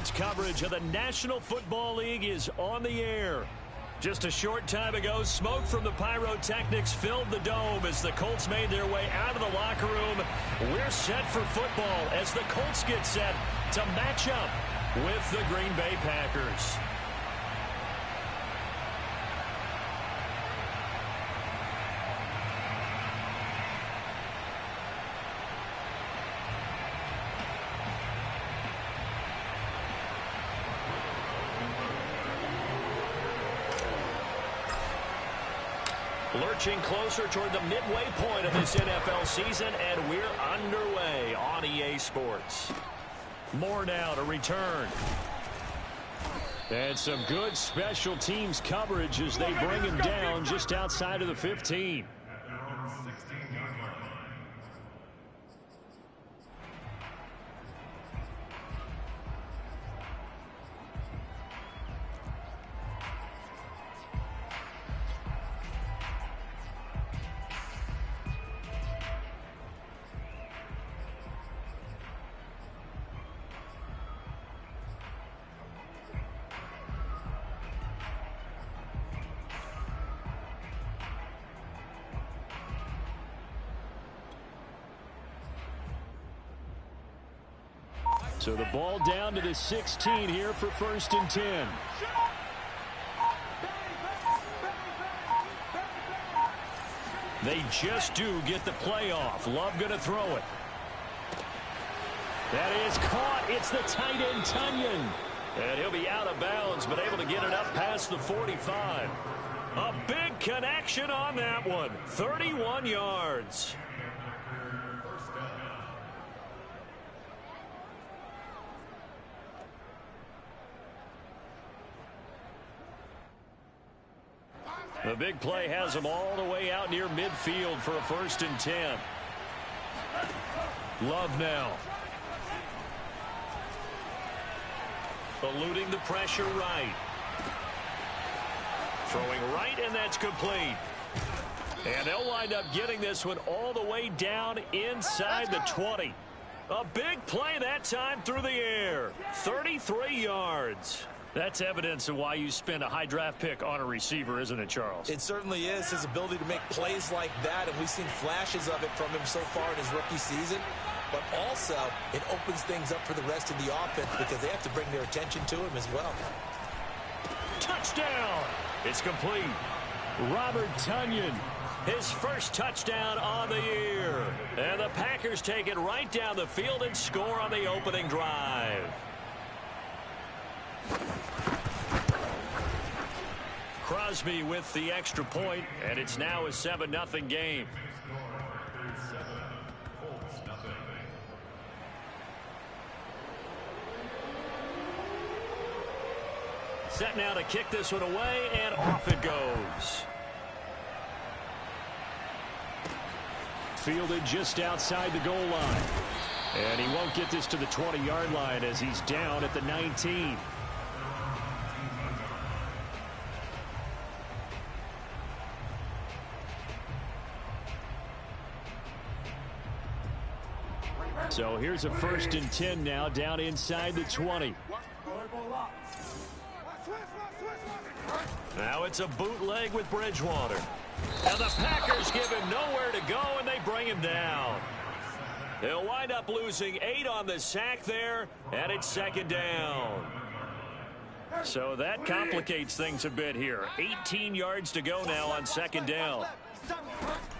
Sports coverage of the National Football League is on the air. Just a short time ago, smoke from the pyrotechnics filled the dome as the Colts made their way out of the locker room. We're set for football as the Colts get set to match up with the Green Bay Packers. Lurching closer toward the midway point of this NFL season, and we're underway on EA Sports. More now to return. And some good special teams coverage as they bring him down just outside of the 15. So the ball down to the 16 here for 1st and 10. They just do get the play off. Love going to throw it. That is caught. It's the tight end, Tunyon. And he'll be out of bounds, but able to get it up past the 45. A big connection on that one. 31 yards. The big play has them all the way out near midfield for a 1st and 10. Love now. Eluding the pressure right. Throwing right, and that's complete. And they'll wind up getting this one all the way down inside the 20. A big play that time through the air. 33 yards. That's evidence of why you spend a high draft pick on a receiver, isn't it, Charles? It certainly is. His ability to make plays like that, and we've seen flashes of it from him so far in his rookie season. But also, it opens things up for the rest of the offense because they have to bring their attention to him as well. Touchdown! It's complete. Robert Tunyon, his first touchdown on the year. And the Packers take it right down the field and score on the opening drive. Crosby with the extra point, and it's now a 7-0 game. Set now to kick this one away, and off it goes. Fielded just outside the goal line. And he won't get this to the 20-yard line as he's down at the 19. So here's a 1st and 10 now down inside the 20. Now it's a bootleg with Bridgewater. And the Packers give him nowhere to go, and they bring him down. They'll wind up losing 8 on the sack there, and it's 2nd down. So that complicates things a bit here. 18 yards to go now on 2nd down.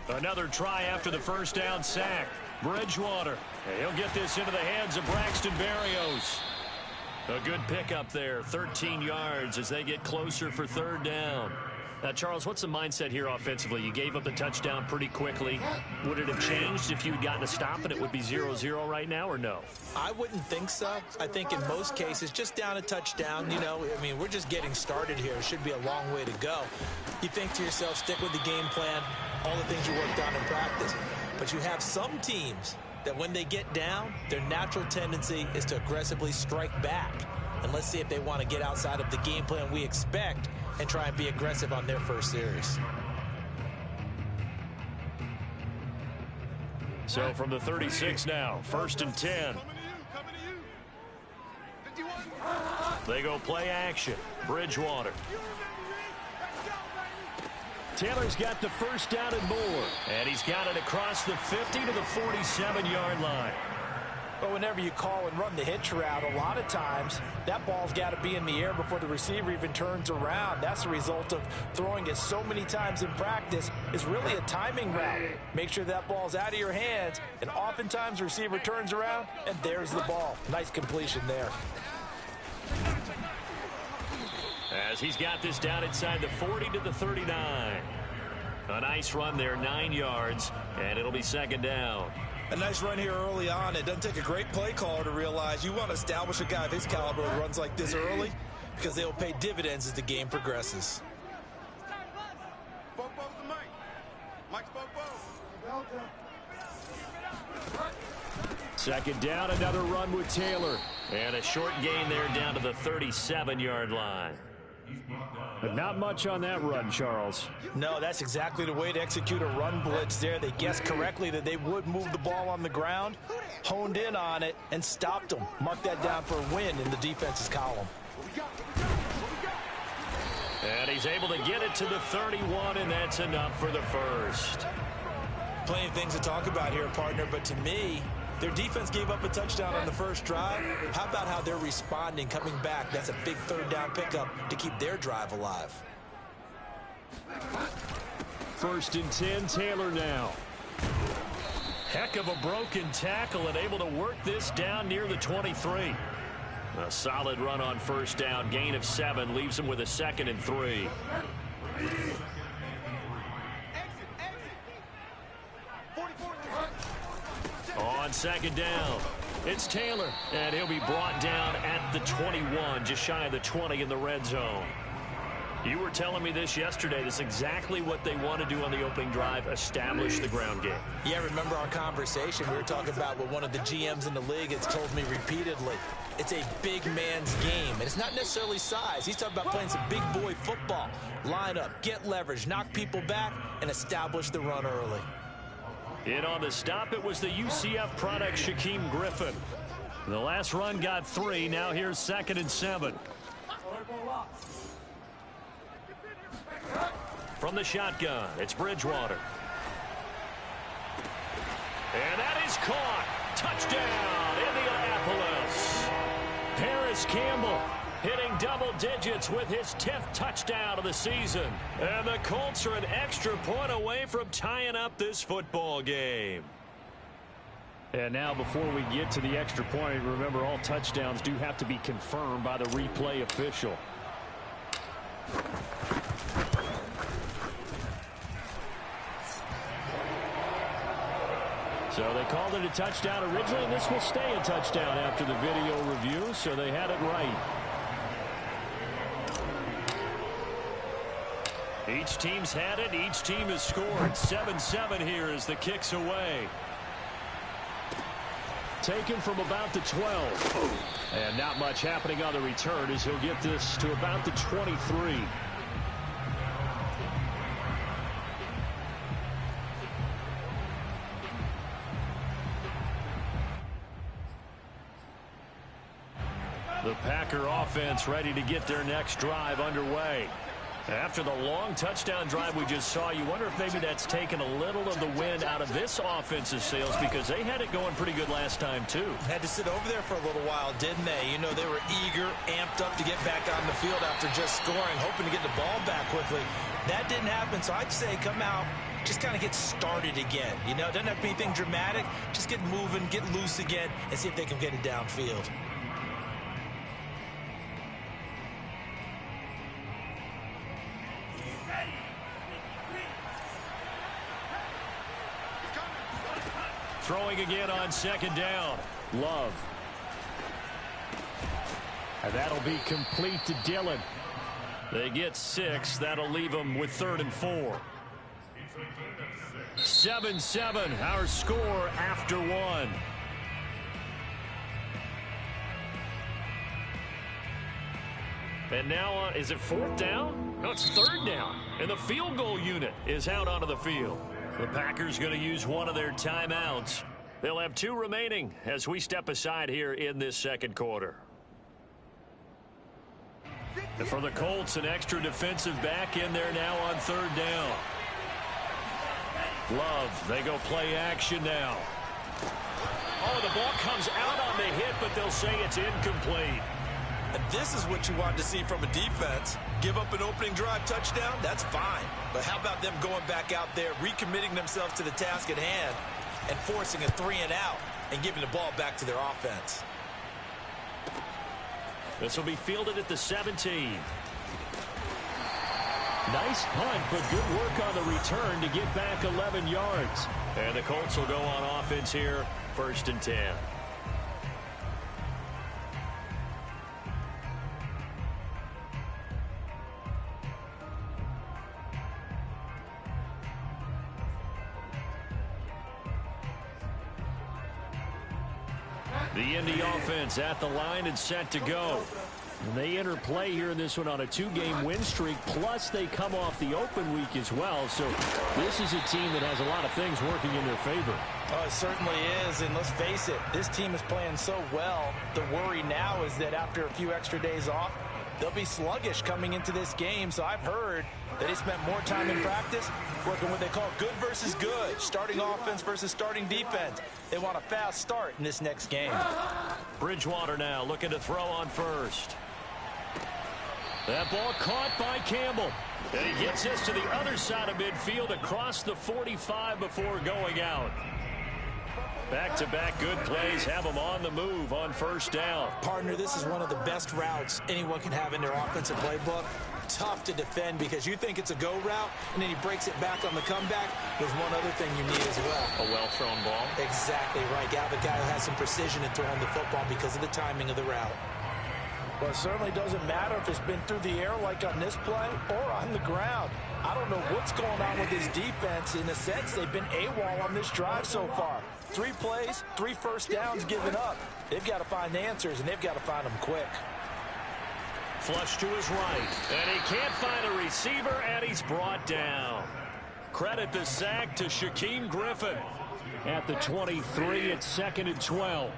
Another try after the 1st down sack. Bridgewater. He'll get this into the hands of Braxton Berrios. A good pickup there. 13 yards as they get closer for 3rd down. Now, Charles, what's the mindset here offensively? You gave up the touchdown pretty quickly. Would it have changed if you had gotten a stop and it would be 0-0 right now, or no? I wouldn't think so. I think in most cases, just down a touchdown, you know, I mean, we're just getting started here. It should be a long way to go. You think to yourself, stick with the game plan, all the things you worked on in practice. But you have some teams that when they get down, their natural tendency is to aggressively strike back. And let's see if they want to get outside of the game plan we expect and try and be aggressive on their first series. So from the 36 now, 1st and 10. They go play action. Bridgewater. Taylor's got the first down and more. And he's got it across the 50 to the 47-yard line. But whenever you call and run the hitch route, a lot of times that ball's got to be in the air before the receiver even turns around. That's the result of throwing it so many times in practice. It's really a timing route. Make sure that ball's out of your hands, and oftentimes the receiver turns around, and there's the ball. Nice completion there. As he's got this down inside the 40 to the 39. A nice run there, 9 yards, and it'll be second down. A nice run here early on. It doesn't take a great play caller to realize you want to establish a guy of his caliber who runs like this early, because they will pay dividends as the game progresses. Second down, another run with Taylor. And a short gain there down to the 37-yard line. But not much on that run, Charles. No, that's exactly the way to execute a run blitz there. They guessed correctly that they would move the ball on the ground, honed in on it, and stopped them. Mark that down for a win in the defense's column. And he's able to get it to the 31, and that's enough for the first. Plenty of things to talk about here, partner, but to me, their defense gave up a touchdown on the first drive. How about how they're responding, coming back? That's a big third down pickup to keep their drive alive. First and 10, Taylor now. Heck of a broken tackle and able to work this down near the 23. A solid run on first down. Gain of 7 leaves him with a 2nd and 3. On second down, it's Taylor, and he'll be brought down at the 21, just shy of the 20 in the red zone. You were telling me this yesterday. This is exactly what they want to do on the opening drive, establish the ground game. Yeah, remember our conversation? We were talking about what one of the GMs in the league has told me repeatedly. It's a big man's game, and it's not necessarily size. He's talking about playing some big boy football. Line up, get leverage, knock people back, and establish the run early. In on the stop, it was the UCF product, Shaquem Griffin. The last run got 3. Now here's 2nd and 7. From the shotgun, it's Bridgewater. And that is caught. Touchdown, Indianapolis. Paris Campbell hitting double digits with his 10th touchdown of the season. And the Colts are an extra point away from tying up this football game. And now before we get to the extra point, remember all touchdowns do have to be confirmed by the replay official. So they called it a touchdown originally, and this will stay a touchdown after the video review, so they had it right. Each team's had it. Each team has scored. 7-7 here as the kick's away. Taken from about the 12. And not much happening on the return as he'll get this to about the 23. The Packer offense ready to get their next drive underway. After the long touchdown drive we just saw, you wonder if maybe that's taken a little of the wind out of this offensive sails, because they had it going pretty good last time, too. Had to sit over there for a little while, didn't they? You know, they were eager, amped up to get back on the field after just scoring, hoping to get the ball back quickly. That didn't happen, so I'd say come out, just kind of get started again. You know, it doesn't have to be anything dramatic. Just get moving, get loose again, and see if they can get it downfield. Throwing again on second down. Love. And that'll be complete to Dillon. They get 6. That'll leave them with 3rd and 4. 7-7, our score after 1. And now, is it 4th down? No, it's 3rd down. And the field goal unit is out onto the field. The Packers going to use one of their timeouts. They'll have 2 remaining as we step aside here in this second quarter. And for the Colts, an extra defensive back in there now on third down. Love, they go play action now. Oh, the ball comes out on the hit, but they'll say it's incomplete. And this is what you want to see from a defense. Give up an opening drive touchdown, that's fine. But how about them going back out there, recommitting themselves to the task at hand, and forcing a 3-and-out and giving the ball back to their offense. This will be fielded at the 17. Nice punt, but good work on the return to get back 11 yards. And the Colts will go on offense here, 1st and 10. The Indy offense at the line and set to go. And they enter play here in this one on a 2-game win streak, plus they come off the open week as well. So this is a team that has a lot of things working in their favor. Oh, it certainly is, and let's face it, this team is playing so well. The worry now is that after a few extra days off, they'll be sluggish coming into this game. So I've heard that they spent more time in practice working what they call good versus good, starting offense versus starting defense. They want a fast start in this next game. Bridgewater now looking to throw on first. That ball caught by Campbell. And he gets this to the other side of midfield across the 45 before going out. Back-to-back good plays have them on the move on first down. Partner, this is one of the best routes anyone can have in their offensive playbook. Tough to defend because you think it's a go route, and then he breaks it back on the comeback. There's one other thing you need as well. A well-thrown ball. Exactly right. You have a guy who has some precision in throwing the football because of the timing of the route. Well, it certainly doesn't matter if it's been through the air like on this play or on the ground. I don't know what's going on with this defense. In a sense, they've been AWOL on this drive so far. 3 plays, 3 first downs given up. They've got to find answers, and they've got to find them quick. Flush to his right, and he can't find a receiver, and he's brought down. Credit the sack to Shaquem Griffin. At the 23, it's 2nd and 12.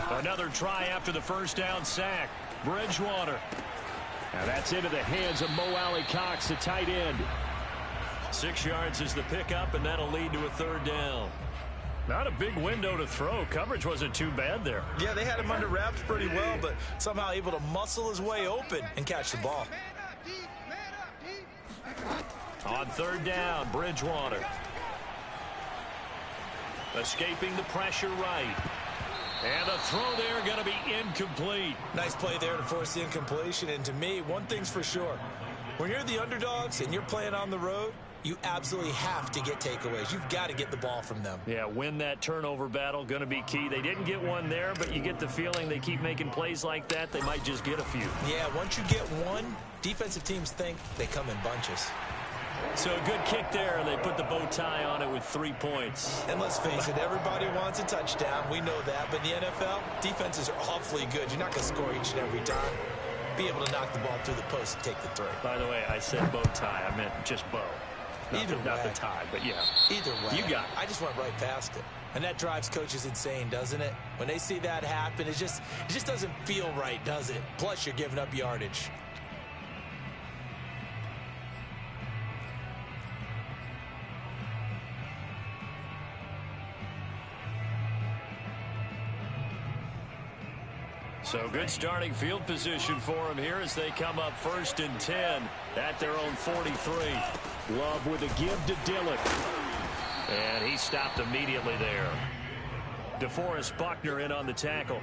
Another try after the first down sack. Bridgewater. Now that's into the hands of Mo Alley-Cox, the tight end. 6 yards is the pickup, and that'll lead to a 3rd down. Not a big window to throw. Coverage wasn't too bad there. Yeah, they had him under wraps pretty well, but somehow able to muscle his way open and catch the ball. On 3rd down, Bridgewater. Escaping the pressure right. And the throw there going to be incomplete. Nice play there to force the incompletion. And to me, one thing's for sure. When you're the underdogs and you're playing on the road, you absolutely have to get takeaways. You've got to get the ball from them. Yeah, win that turnover battle, going to be key. They didn't get one there, but you get the feeling they keep making plays like that, they might just get a few. Yeah, once you get one, defensive teams think they come in bunches. So a good kick there, and they put the bow tie on it with 3 points. And let's face it, everybody wants a touchdown. We know that. But in the NFL, defenses are awfully good. You're not going to score each and every time. Be able to knock the ball through the post and take the 3. By the way, I said bow tie. I meant just bow. Not the tie, but yeah. Either way. You got it. I just went right past it. And that drives coaches insane, doesn't it? When they see that happen, it just doesn't feel right, does it? Plus, you're giving up yardage. So good starting field position for them here as they come up 1st and 10 at their own 43. Love with a give to Dillon. And he stopped immediately there. DeForest Buckner in on the tackle.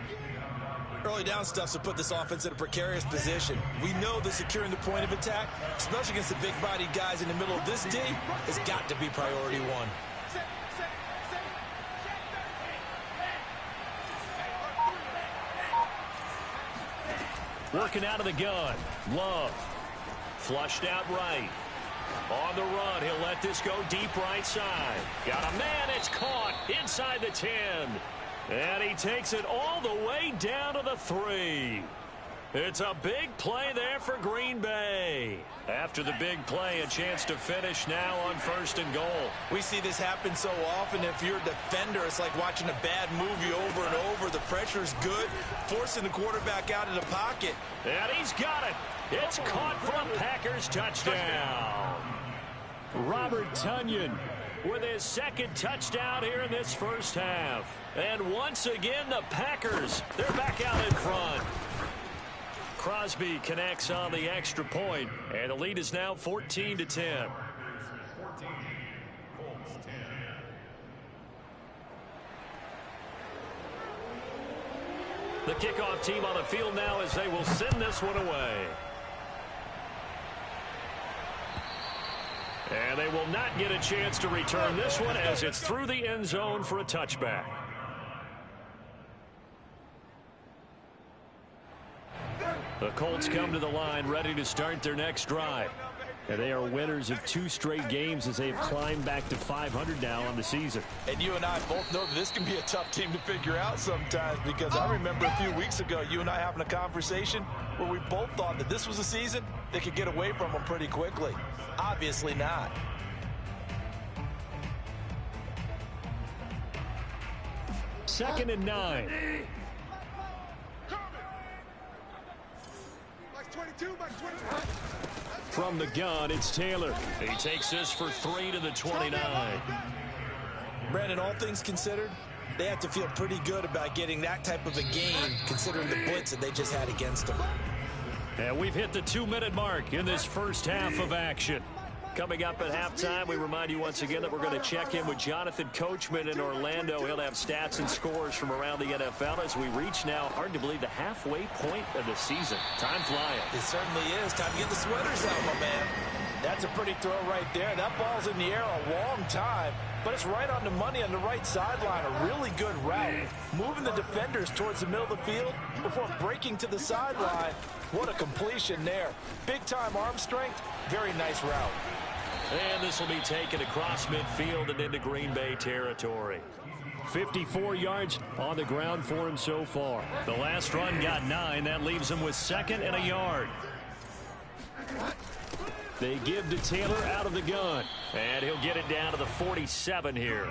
Early down stuff to put this offense in a precarious position. We know that securing the point of attack, especially against the big-bodied guys in the middle of this D, has got to be priority 1. Working out of the gun. Love. Flushed out right. On the run, he'll let this go deep right side. Got a man, it's caught inside the 10. And he takes it all the way down to the 3. It's a big play there for Green Bay. After the big play, a chance to finish now on 1st and goal. We see this happen so often. If you're a defender, it's like watching a bad movie over and over. The pressure's good, forcing the quarterback out of the pocket. And he's got it. It's caught for a Packers touchdown. Robert Tonyan with his 2nd touchdown here in this first half. And once again, the Packers, they're back out in front. Crosby connects on the extra point, and the lead is now 14-10. The kickoff team on the field now as they will send this one away. And they will not get a chance to return this one as it's through the end zone for a touchback. The Colts come to the line ready to start their next drive. And they are winners of 2 straight games as they've climbed back to 500 now on the season. And you and I both know that this can be a tough team to figure out sometimes, because I remember a few weeks ago you and I having a conversation where we both thought that this was a season they could get away from them pretty quickly. Obviously not. Second and 9. From the gun, it's Taylor. He takes this for 3 to the 29. Brandon, all things considered, they have to feel pretty good about getting that type of a game, considering the blitz that they just had against them. And we've hit the 2-minute mark in this first half of action. Coming up at halftime, we remind you once again that we're going to check in with Jonathan Coachman in Orlando. He'll have stats and scores from around the NFL as we reach now, hard to believe, the halfway point of the season. Time flying. It certainly is. Time to get the sweaters out, my man. That's a pretty throw right there. That ball's in the air a long time, but it's right on the money on the right sideline. A really good route. Moving the defenders towards the middle of the field before breaking to the sideline. What a completion there. Big-time arm strength. Very nice route. And this will be taken across midfield and into Green Bay territory. 54 yards on the ground for him so far. The last run got 9. That leaves him with 2nd and a yard. They give to Taylor out of the gun. And he'll get it down to the 47 here.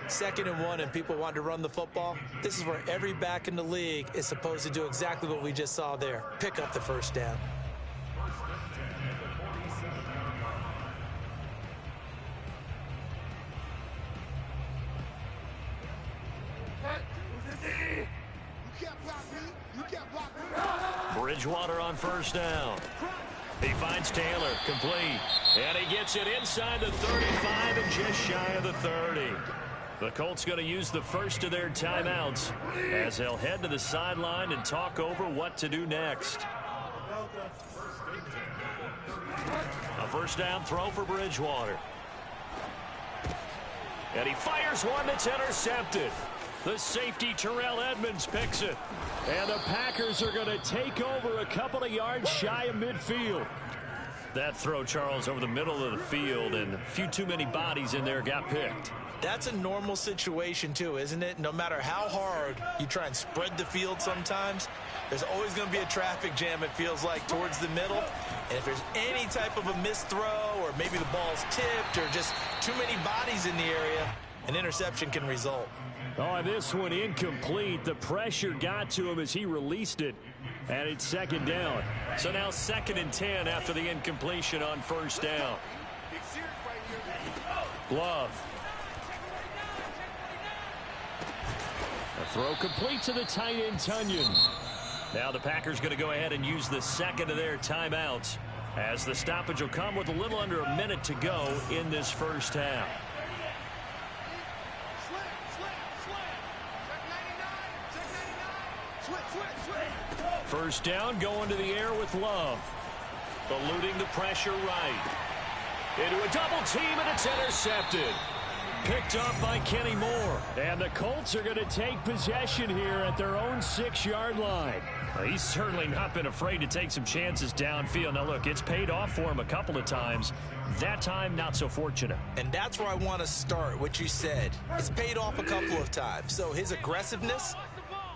2nd and 1, and people want to run the football. This is where every back in the league is supposed to do exactly what we just saw there. Pick up the first down. Bridgewater on first down. He finds Taylor, complete. And he gets it inside the 35 and just shy of the 30. The Colts going to use the first of their timeouts as they'll head to the sideline and talk over what to do next. A first down throw for Bridgewater. And he fires one that's intercepted. The safety, Terrell Edmonds, picks it. And the Packers are going to take over a couple of yards shy of midfield. That throw, Charles, over the middle of the field, and a few too many bodies in there got picked. That's a normal situation, too, isn't it? No matter how hard you try and spread the field sometimes, there's always going to be a traffic jam, it feels like, towards the middle. And if there's any type of a missed throw, or maybe the ball's tipped, or just too many bodies in the area, an interception can result. Oh, this one incomplete. The pressure got to him as he released it. And it's 2nd down. So now 2nd and 10 after the incompletion on first down. Glove. A throw complete to the tight end, Tonyan. Now the Packers going to go ahead and use the 2nd of their timeouts as the stoppage will come with a little under a minute to go in this first half. First down, going to the air with Love. Eluding the pressure right. Into a double team, and it's intercepted. Picked up by Kenny Moore. And the Colts are going to take possession here at their own 6-yard line. Well, he's certainly not been afraid to take some chances downfield. Now, look, it's paid off for him a couple of times. That time, not so fortunate. And that's where I want to start, what you said. It's paid off a couple of times. So his aggressiveness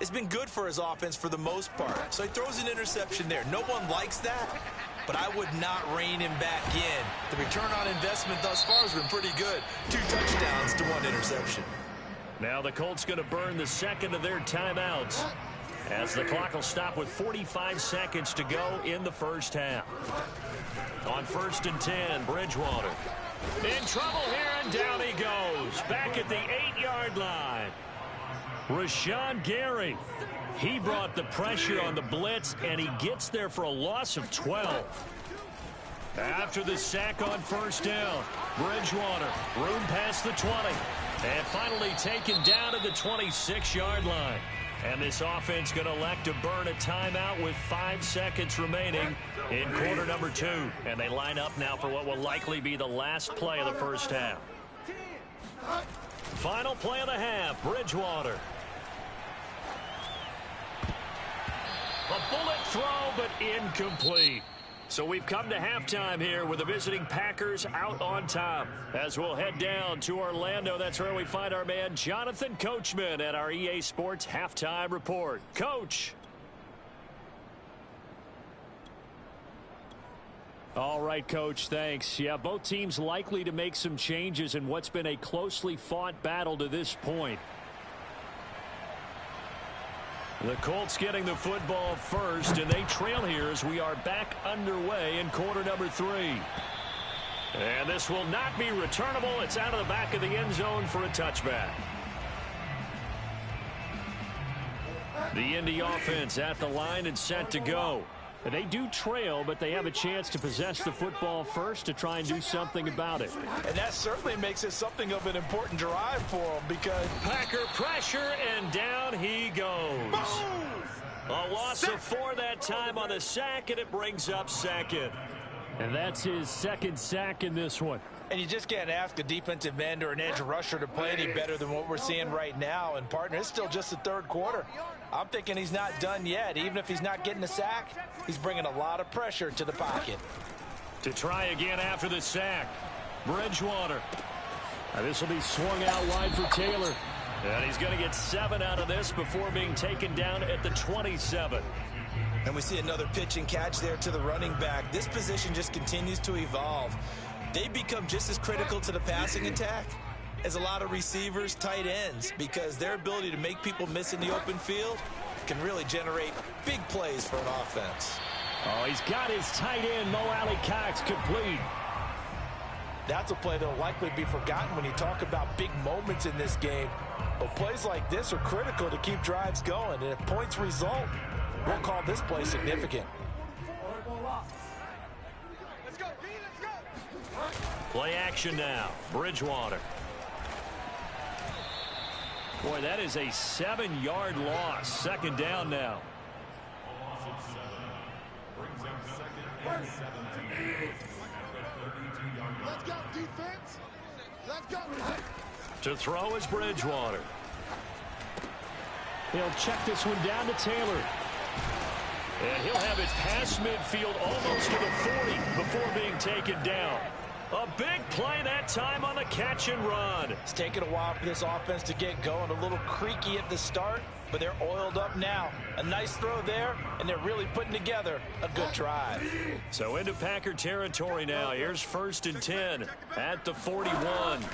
It's been good for his offense for the most part. So he throws an interception there. No one likes that, but I would not rein him back in. The return on investment thus far has been pretty good. 2 touchdowns to 1 interception. Now the Colts going to burn the second of their timeouts as the clock will stop with 45 seconds to go in the first half. On 1st and 10, Bridgewater. In trouble here, and down he goes. Back at the 8-yard line. Rashawn Gary. He brought the pressure on the blitz, and he gets there for a loss of 12. After the sack on 1st down, Bridgewater, room past the 20. And finally taken down to the 26-yard line. And this offense going to elect to burn a timeout with 5 seconds remaining in quarter number 2. And they line up now for what will likely be the last play of the first half. Final play of the half, Bridgewater. A bullet throw, but incomplete. So we've come to halftime here with the visiting Packers out on top. As we'll head down to Orlando, that's where we find our man Jonathan Coachman at our EA Sports Halftime Report. Coach. All right, Coach, thanks. Yeah, both teams likely to make some changes in what's been a closely fought battle to this point. The Colts getting the football first, and they trail here as we are back underway in quarter number 3. And this will not be returnable. It's out of the back of the end zone for a touchback. The Indy offense at the line and set to go. They do trail, but they have a chance to possess the football first to try and do something about it. And that certainly makes it something of an important drive for them because Packer pressure, and down he goes. Boom! A loss of 4 that time on the sack, and it brings up 2nd. And that's his 2nd sack in this one. And you just can't ask a defensive end or an edge rusher to play any better than what we're seeing right now. And, partner, it's still just the 3rd quarter. I'm thinking he's not done yet. Even if he's not getting a sack, he's bringing a lot of pressure to the pocket. To try again after the sack, Bridgewater. Now this will be swung out wide for Taylor. And he's going to get 7 out of this before being taken down at the 27. And we see another pitch and catch there to the running back. This position just continues to evolve. They become just as critical to the passing attack as a lot of receivers, tight ends, because their ability to make people miss in the open field can really generate big plays for an offense. Oh, he's got his tight end, Mo Alley-Cox, complete. That's a play that will likely be forgotten when you talk about big moments in this game. But plays like this are critical to keep drives going. And if points result, we'll call this play significant. Play action now. Bridgewater. Boy, that is a 7-yard loss. 2nd down now. Let's go, defense. Let's go. To throw is Bridgewater. He'll check this one down to Taylor. And he'll have it past midfield almost to the 40 before being taken down. A big play that time on the catch and run. It's taken a while for this offense to get going. A little creaky at the start, but they're oiled up now. A nice throw there, and they're really putting together a good drive. So into Packer territory now. Here's 1st and 10 at the 41.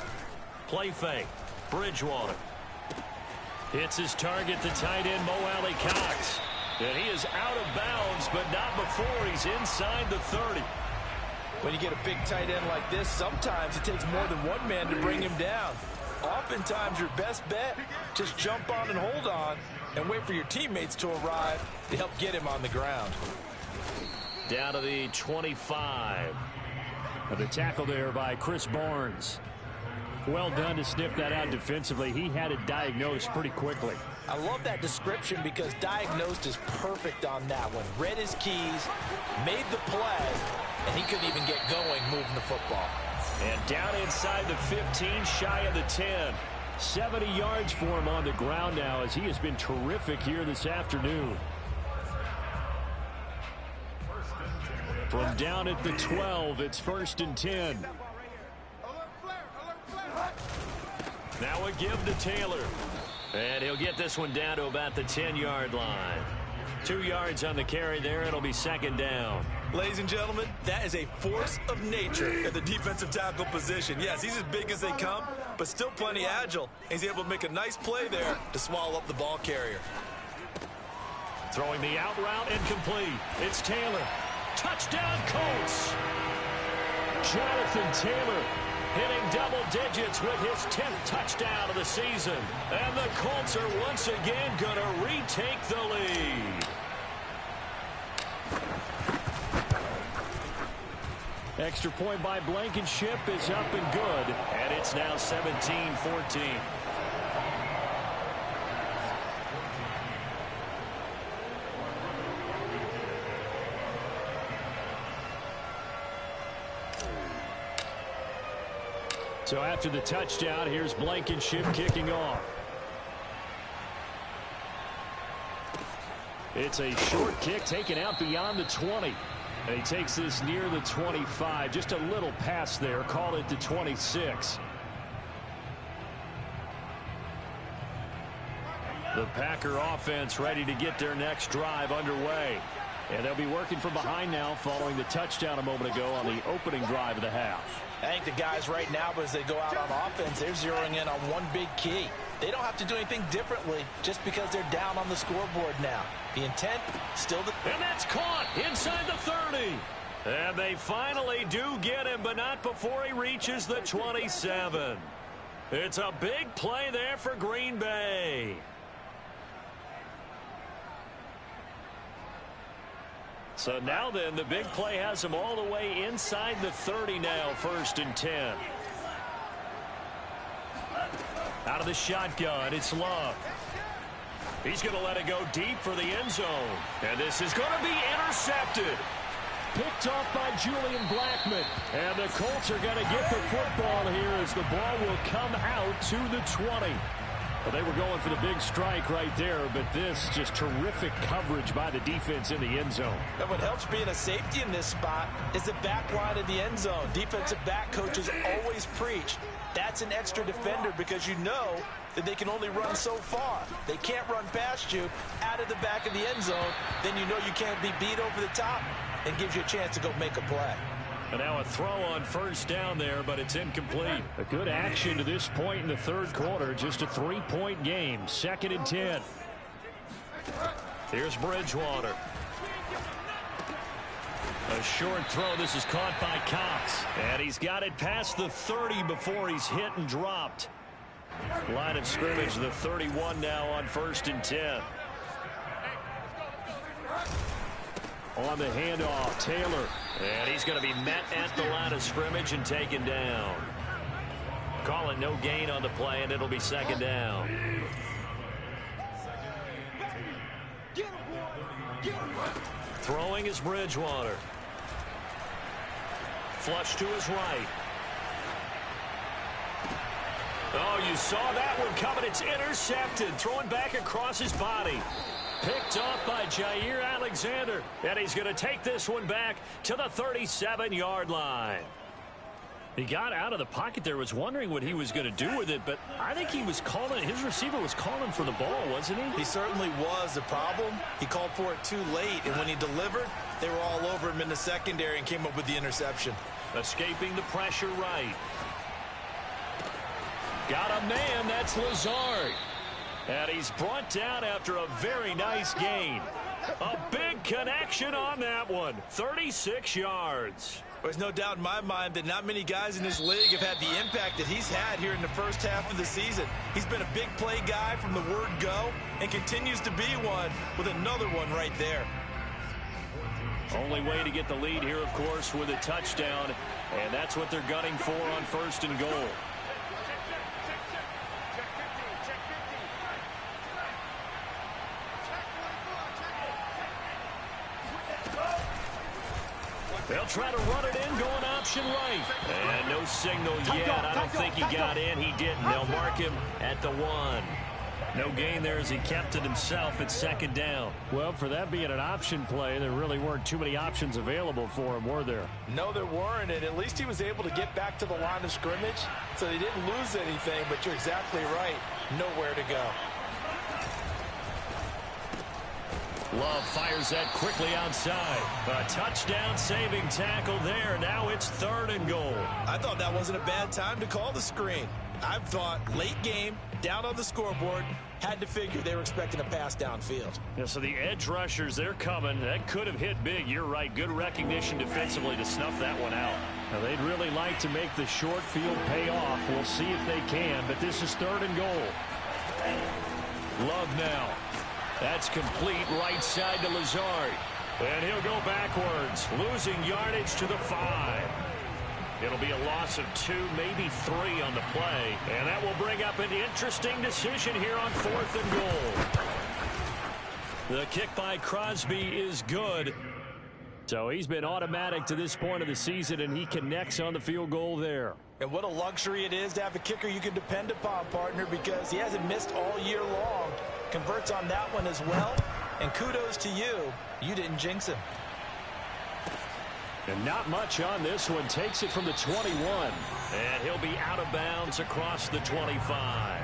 Play fake. Bridgewater. Hits his target, the tight end, Mo Alley-Cox. And he is out of bounds, but not before he's inside the 30. When you get a big tight end like this, sometimes it takes more than one man to bring him down. Oftentimes, your best bet, just jump on and hold on and wait for your teammates to arrive to help get him on the ground. Down to the 25. The tackle there by Chris Barnes. Well done to sniff that out defensively. He had it diagnosed pretty quickly. I love that description because diagnosed is perfect on that one. Read his keys, made the play, and he couldn't even get going moving the football. And down inside the 15, shy of the 10. 70 yards for him on the ground now as he has been terrific here this afternoon. From down at the 12, it's 1st and 10. Now a give to Taylor. And he'll get this one down to about the 10-yard line. 2 yards on the carry there. It'll be second down. Ladies and gentlemen, that is a force of nature at the defensive tackle position. Yes, he's as big as they come, but still plenty agile. He's able to make a nice play there to swallow up the ball carrier. Throwing the out route incomplete. It's Taylor. Touchdown, Colts. Jonathan Taylor hitting double digits with his 10th touchdown of the season. And the Colts are once again going to retake the lead. Extra point by Blankenship is up and good. And it's now 17-14. So after the touchdown, here's Blankenship kicking off. It's a short kick taken out beyond the 20. And he takes this near the 25. Just a little pass there. Call it the 26. The Packer offense ready to get their next drive underway. And they'll be working from behind now following the touchdown a moment ago on the opening drive of the half. I think the guys right now, but as they go out on offense, they're zeroing in on one big key. They don't have to do anything differently just because they're down on the scoreboard now. The intent, still the... And that's caught inside the 30. And they finally do get him, but not before he reaches the 27. It's a big play there for Green Bay. So now then, the big play has him all the way inside the 30 now, 1st and 10. Out of the shotgun, it's Love. He's going to let it go deep for the end zone. And this is going to be intercepted. Picked off by Julian Blackmon. And the Colts are going to get the football here as the ball will come out to the 20. Well, they were going for the big strike right there, but this just terrific coverage by the defense in the end zone. And what helps being a safety in this spot is the back line of the end zone. Defensive back coaches always preach. That's an extra defender because you know that they can only run so far. They can't run past you out of the back of the end zone. Then you know you can't be beat over the top. It gives you a chance to go make a play. And now a throw on 1st down there, but it's incomplete. A good action to this point in the 3rd quarter. Just a 3-point game. 2nd and 10. Here's Bridgewater. A short throw. This is caught by Cox. And he's got it past the 30 before he's hit and dropped. Line of scrimmage, the 31 now on 1st and 10. On the handoff, Taylor. And he's going to be met at the line of scrimmage and taken down. Call it no gain on the play, and it'll be 2nd down. Throwing is Bridgewater. Flush to his right. Oh, you saw that one coming. It's intercepted. Throwing back across his body. Picked off by Jair Alexander. And he's going to take this one back to the 37-yard line. He got out of the pocket there, was wondering what he was going to do with it, but I think he was calling, his receiver was calling for the ball, wasn't he? He certainly was. The problem, he called for it too late, and when he delivered, they were all over him in the secondary and came up with the interception. Escaping the pressure right. Got a man, that's Lazard. And he's brought down after a very nice gain. A big connection on that one. 36 yards. There's no doubt in my mind that not many guys in this league have had the impact that he's had here in the 1st half of the season. He's been a big play guy from the word go and continues to be one with another one right there. Only way to get the lead here, of course, with a touchdown. And that's what they're gunning for on 1st and goal. They'll try to run it in, going option right. And no signal yet. I don't think he got in. He didn't. They'll mark him at the 1. No gain there as he kept it himself at second down. Well, for that being an option play, there really weren't too many options available for him, were there? No, there weren't, and at least he was able to get back to the line of scrimmage, so they didn't lose anything, but you're exactly right. Nowhere to go. Love fires that quickly outside. A touchdown-saving tackle there. Now it's 3rd and goal. I thought that wasn't a bad time to call the screen. I've thought late game, down on the scoreboard, had to figure they were expecting a pass downfield. Yeah, so the edge rushers, they're coming. That could have hit big. You're right. Good recognition defensively to snuff that one out. Now, they'd really like to make the short field pay off. We'll see if they can, but this is 3rd and goal. Love now. That's complete right side to Lazard. And he'll go backwards, losing yardage to the 5. It'll be a loss of 2, maybe 3 on the play. And that will bring up an interesting decision here on 4th and goal. The kick by Crosby is good. So he's been automatic to this point of the season, and he connects on the field goal there. And what a luxury it is to have a kicker you can depend upon, partner, because he hasn't missed all year long. Converts on that one as well. And kudos to you. You didn't jinx him. And not much on this one. Takes it from the 21. And he'll be out of bounds across the 25.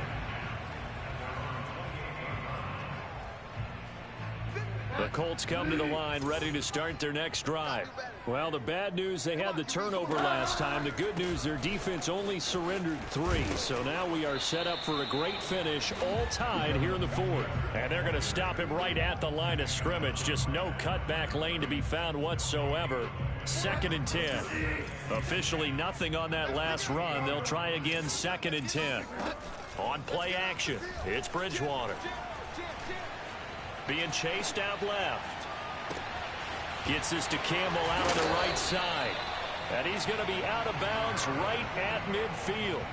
The Colts come to the line ready to start their next drive. Well, the bad news, they had the turnover last time. The good news, their defense only surrendered 3. So now we are set up for a great finish, all tied here in the 4th. And they're going to stop him right at the line of scrimmage. Just no cutback lane to be found whatsoever. 2nd and 10. Officially nothing on that last run. They'll try again 2nd and 10. On play action, it's Bridgewater. Being chased out left. Gets this to Campbell out on the right side. And he's going to be out of bounds right at midfield.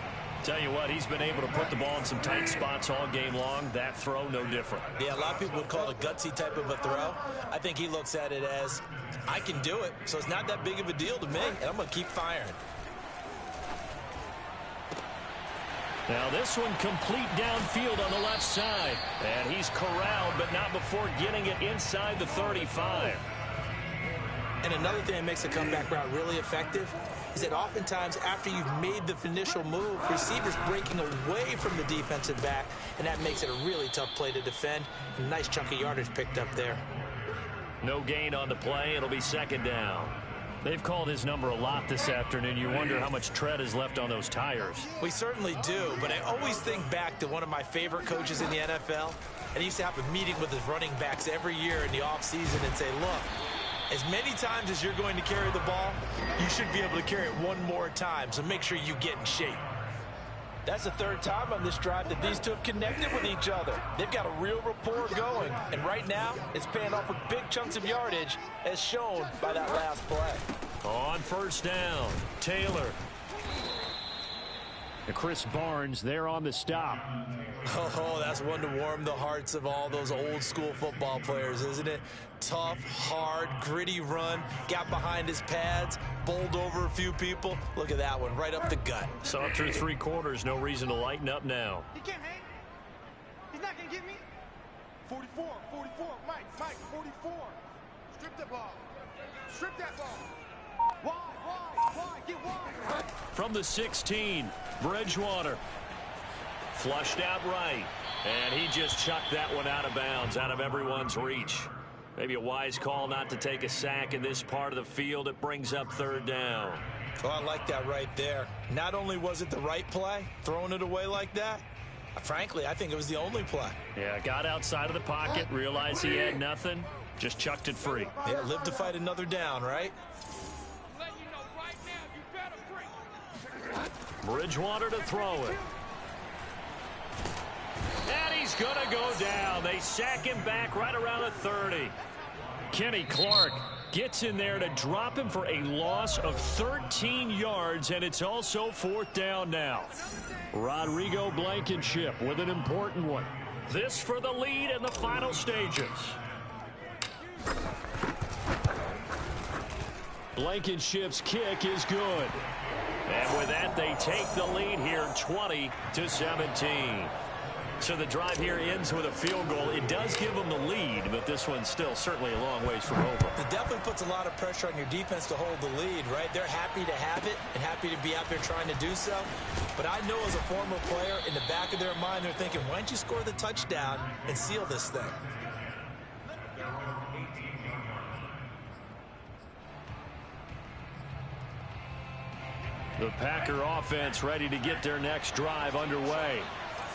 Tell you what, he's been able to put the ball in some tight spots all game long. That throw, no different. Yeah, a lot of people would call it a gutsy type of a throw. I think he looks at it as, I can do it, so it's not that big of a deal to me, and I'm going to keep firing. Now this one complete downfield on the left side. And he's corralled, but not before getting it inside the 35. And another thing that makes a comeback route really effective is that oftentimes after you've made the initial move, receivers breaking away from the defensive back, and that makes it a really tough play to defend. A nice chunk of yardage picked up there. No gain on the play. It'll be 2nd down. They've called his number a lot this afternoon. You wonder how much tread is left on those tires. We certainly do, but I always think back to one of my favorite coaches in the NFL, and he used to have a meeting with his running backs every year in the offseason and say, look, as many times as you're going to carry the ball, you should be able to carry it one more time, so make sure you get in shape. That's the 3rd time on this drive that these two have connected with each other. They've got a real rapport going, and right now it's paying off with big chunks of yardage, as shown by that last play. On 1st down, Taylor. And Chris Barnes there on the stop. Oh, that's one to warm the hearts of all those old school football players, isn't it? Tough, hard, gritty run, got behind his pads, bowled over a few people. Look at that one, right up the gut. So up through 3 quarters, no reason to lighten up now. He can't hang. He's not going to get me. 44, Mike, 44. Strip the ball. Strip that ball. Wide, get wide. From the 16, Bridgewater. Flushed out right. And he just chucked that one out of bounds, out of everyone's reach. Maybe a wise call not to take a sack in this part of the field. It brings up 3rd down. Oh, I like that right there. Not only was it the right play, throwing it away like that, frankly, I think it was the only play. Yeah, got outside of the pocket, realized he had nothing, just chucked it free. Yeah, live to fight another down, right? Bridgewater to throw it. And he's going to go down. They sack him back right around the 30. Kenny Clark gets in there to drop him for a loss of 13 yards, and it's also 4th down now. Rodrigo Blankenship with an important one. This for the lead in the final stages. Blankenship's kick is good. And with that, they take the lead here 20-17. So the drive here ends with a field goal. It does give them the lead, but this one's still certainly a long ways from over. It definitely puts a lot of pressure on your defense to hold the lead, right? They're happy to have it and happy to be out there trying to do so. But I know as a former player, in the back of their mind, they're thinking, why don't you score the touchdown and seal this thing? The Packer offense ready to get their next drive underway.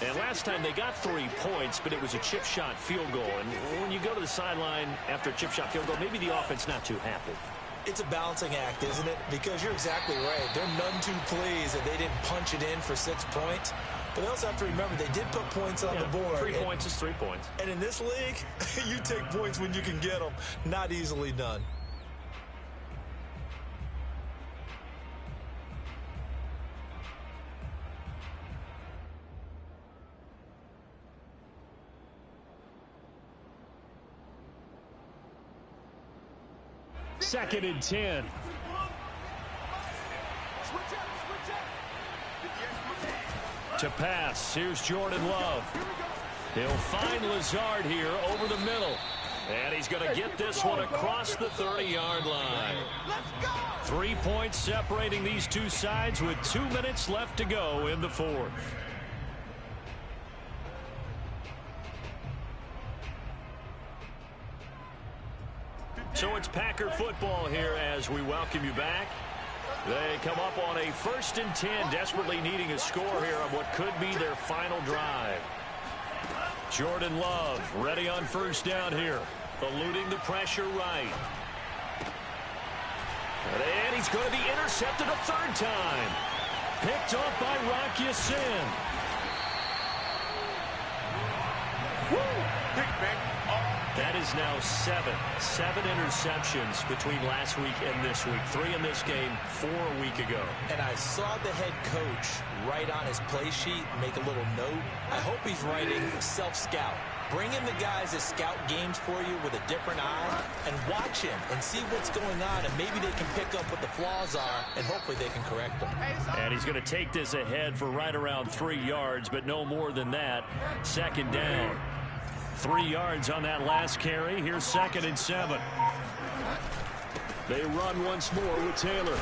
And last time they got 3 points, but it was a chip shot field goal. And when you go to the sideline after a chip shot field goal, maybe the offense not too happy. It's a balancing act, isn't it? Because you're exactly right. They're none too pleased that they didn't punch it in for 6 points. But they also have to remember they did put points on the board. 3 points is 3 points. And in this league, you take points when you can get them. Not easily done. Second and 10. To pass, here's Jordan Love. He'll find Lazard here over the middle. And he's going to get this one across the 30-yard line. 3 points separating these two sides with 2 minutes left to go in the fourth. So it's Packer football here as we welcome you back. They come up on a 1st and 10, desperately needing a score here on what could be their final drive. Jordan Love ready on 1st down here, eluding the pressure right. And he's going to be intercepted a 3rd time. Picked off by Rock Ya-Sin. That is now 7 interceptions between last week and this week. 3 in this game, 4 a week ago. And I saw the head coach write on his play sheet, make a little note. I hope he's writing self-scout. Bring in the guys that scout games for you with a different eye and watch him and see what's going on, and maybe they can pick up what the flaws are, and hopefully they can correct them. And he's going to take this ahead for right around 3 yards, but no more than that. 2nd down. 3 yards on that last carry. Here's 2nd and 7. They run once more with Taylor.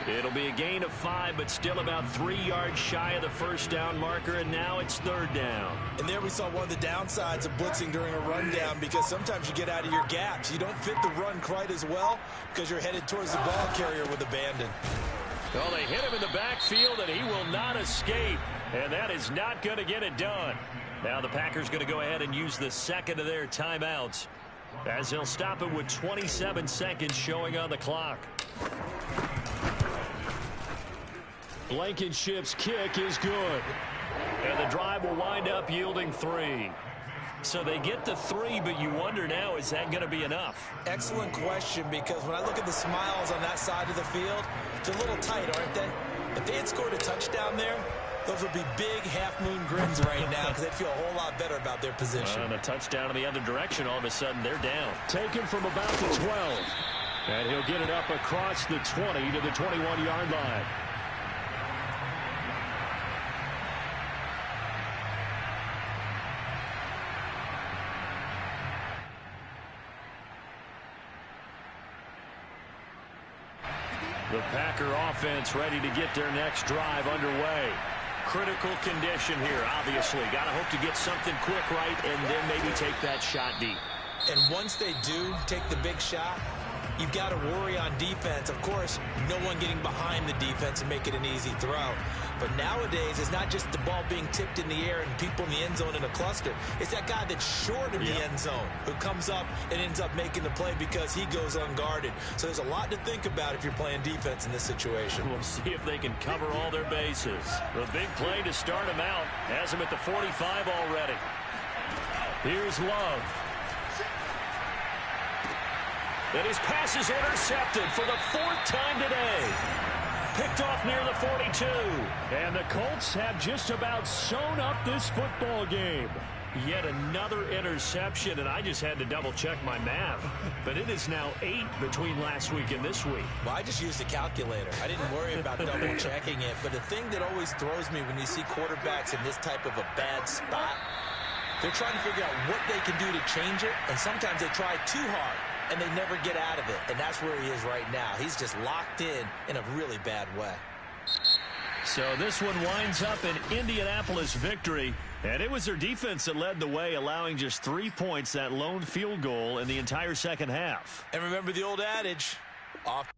It'll be a gain of 5, but still about 3 yards shy of the 1st down marker, and now it's 3rd down. And there we saw one of the downsides of blitzing during a rundown, because sometimes you get out of your gaps. You don't fit the run quite as well because you're headed towards the ball carrier with abandon. Well, they hit him in the backfield, and he will not escape, and that is not going to get it done. Now the Packers going to go ahead and use the 2nd of their timeouts, as they'll stop it with 27 seconds showing on the clock. Blankenship's kick is good. And the drive will wind up yielding 3. So they get the 3, but you wonder now, is that going to be enough? Excellent question, because when I look at the smiles on that side of the field, they're a little tight, aren't they? If they had scored a touchdown there, those would be big half-moon grins right now, because they'd feel a whole lot better about their position. And a touchdown in the other direction, all of a sudden they're down. Taken from about the 12. And he'll get it up across the 20 to the 21-yard line. The Packer offense ready to get their next drive underway. Critical condition here, obviously. Got to hope to get something quick right and then maybe take that shot deep. And once they do take the big shot, you've got to worry on defense. Of course, no one getting behind the defense and make it an easy throw. But nowadays, it's not just the ball being tipped in the air and people in the end zone in a cluster. It's that guy that's short of the end zone who comes up and ends up making the play because he goes unguarded. So there's a lot to think about if you're playing defense in this situation. We'll see if they can cover all their bases. The big play to start him out has him at the 45 already. Here's Love. And his pass is intercepted for the 4th time today. Picked off near the 42. And the Colts have just about sewn up this football game. Yet another interception, and I just had to double-check my math. But it is now 8 between last week and this week. Well, I just used a calculator. I didn't worry about double-checking it. But the thing that always throws me when you see quarterbacks in this type of a bad spot, they're trying to figure out what they can do to change it, and sometimes they try too hard, and they never get out of it. And that's where he is right now. He's just locked in a really bad way. So this one winds up an Indianapolis victory, and it was their defense that led the way, allowing just 3 points, that lone field goal in the entire second half. And remember the old adage, off